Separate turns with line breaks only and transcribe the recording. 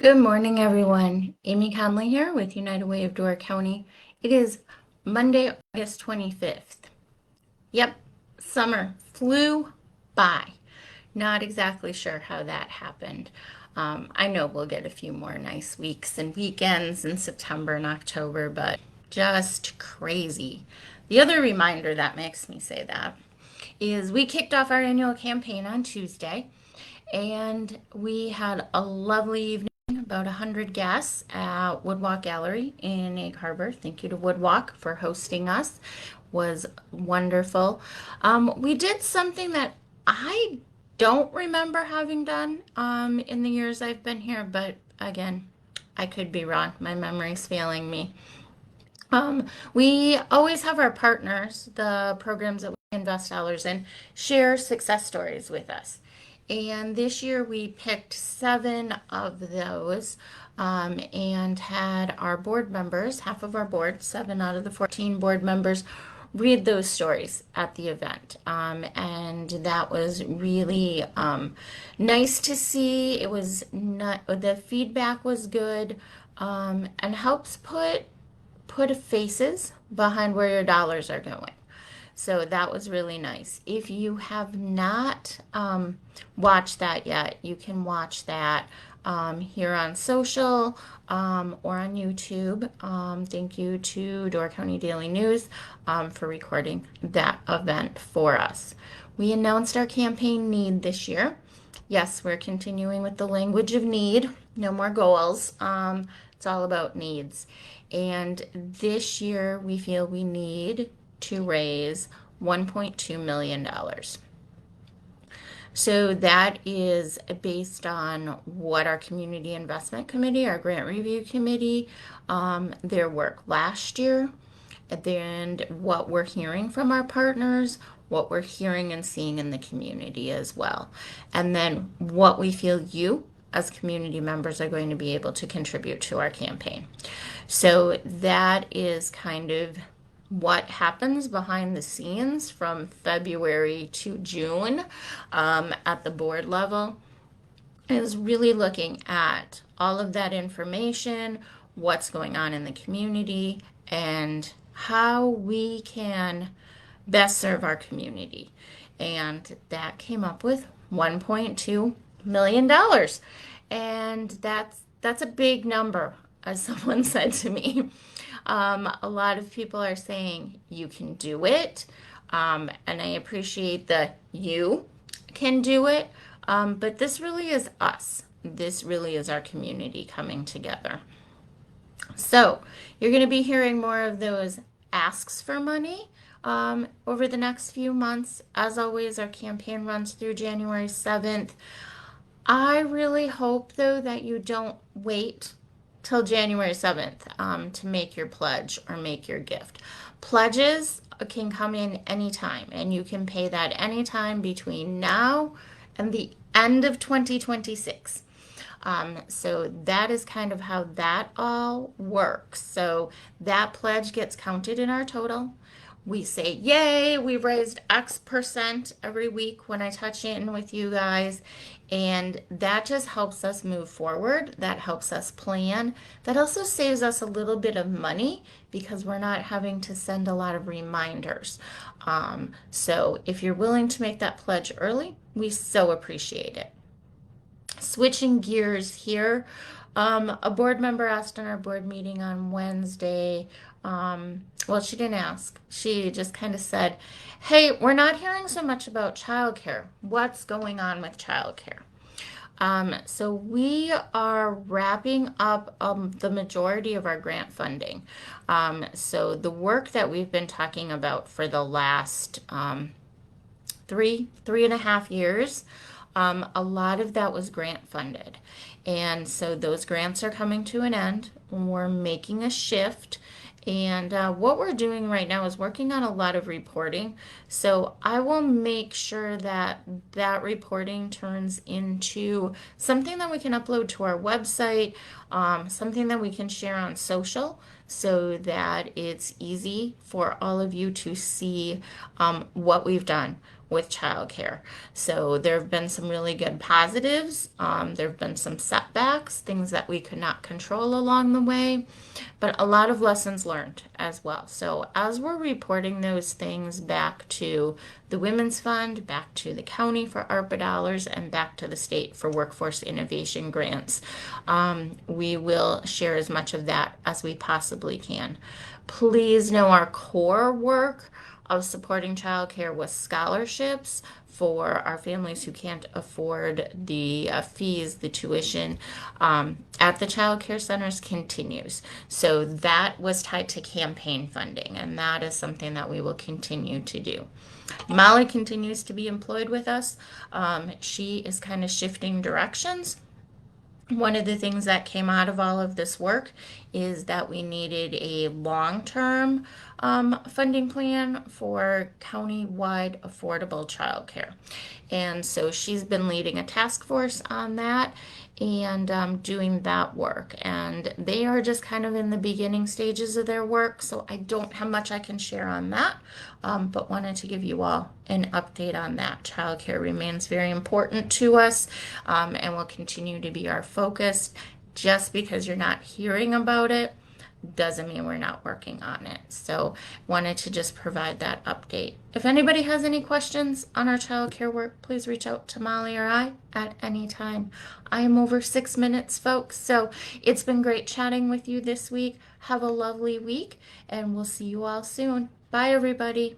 Good morning, everyone. Amy Conley here with United Way of Door County. It is Monday, August 25th. Yep, summer flew by. Not exactly sure how that happened. I know we'll get a few more nice weeks and weekends in September and October, but just crazy. The other reminder that makes me say that is we kicked off our annual campaign on Tuesday, and we had a lovely evening, about 100 guests at Woodwalk Gallery in Egg Harbor. Thank you to Woodwalk for hosting us. Was wonderful. We did something that I don't remember having done in the years I've been here, but again, I could be wrong. My memory's failing me. We always have our partners, the programs that we invest dollars in, share success stories with us. And this year we picked 7 of those and had our board members, half of our board, 7 out of the 14 board members, read those stories at the event. And that was really nice to see. It was not, the feedback was good and helps put faces behind where your dollars are going. So that was really nice. If you have not watched that yet, you can watch that here on social or on YouTube. Thank you to Door County Daily News for recording that event for us. We announced our campaign need this year. Yes, we're continuing with the language of need. No more goals. It's all about needs. And this year, we feel we need to raise $1.2 million. So that is based on what our Community Investment Committee, our Grant Review Committee, their work last year, and what we're hearing from our partners, what we're hearing and seeing in the community as well. And then what we feel you as community members are going to be able to contribute to our campaign. So that is kind of what happens behind the scenes from February to June at the board level is really looking at all of that information, what's going on in the community, and how we can best serve our community. And that came up with $1.2 million. And that's a big number, as someone said to me. A lot of people are saying you can do it. And I appreciate that you can do it. But this really is us. This really is our community coming together. So you're going to be hearing more of those asks for money over the next few months. As always, our campaign runs through January 7th. I really hope, though, that you don't wait till January 7th to make your pledge or make your gift. Pledges can come in anytime, and you can pay that anytime between now and the end of 2026. So that is kind of how that all works. So that pledge gets counted in our total. We say, yay, we raised X percent every week when I touch in with you guys. And that just helps us move forward. That helps us plan. That also saves us a little bit of money because we're not having to send a lot of reminders. So if you're willing to make that pledge early, we so appreciate it. Switching gears here, a board member asked in our board meeting on Wednesday. Well, she didn't ask. She just kind of said, hey, we're not hearing so much about childcare. What's going on with childcare? So we are wrapping up the majority of our grant funding. So the work that we've been talking about for the last 3.5 years, a lot of that was grant funded. And so those grants are coming to an end. We're making a shift. And what we're doing right now is working on a lot of reporting. So I will make sure that that reporting turns into something that we can upload to our website, something that we can share on social so that it's easy for all of you to see what we've done, with childcare. So there have been some really good positives. There have been some setbacks, things that we could not control along the way, but a lot of lessons learned as well. So as we're reporting those things back to the Women's Fund, back to the county for ARPA dollars, and back to the state for workforce innovation grants, we will share as much of that as we possibly can. Please know our core work of supporting childcare with scholarships for our families who can't afford the fees, the tuition at the child care centers continues. So that was tied to campaign funding, and that is something that we will continue to do. Molly continues to be employed with us. She is kind of shifting directions. One of the things that came out of all of this work is that we needed a long-term funding plan for county-wide affordable childcare. And so she's been leading a task force on that and doing that work. And they are just kind of in the beginning stages of their work, so I don't have much I can share on that, but wanted to give you all an update on that. Childcare remains very important to us and will continue to be our focus. Just because you're not hearing about it doesn't mean we're not working on it. So wanted to just provide that update. If anybody has any questions on our childcare work, please reach out to Molly or I at any time. I am over 6 minutes, folks. So it's been great chatting with you this week. Have a lovely week, and we'll see you all soon. Bye, everybody.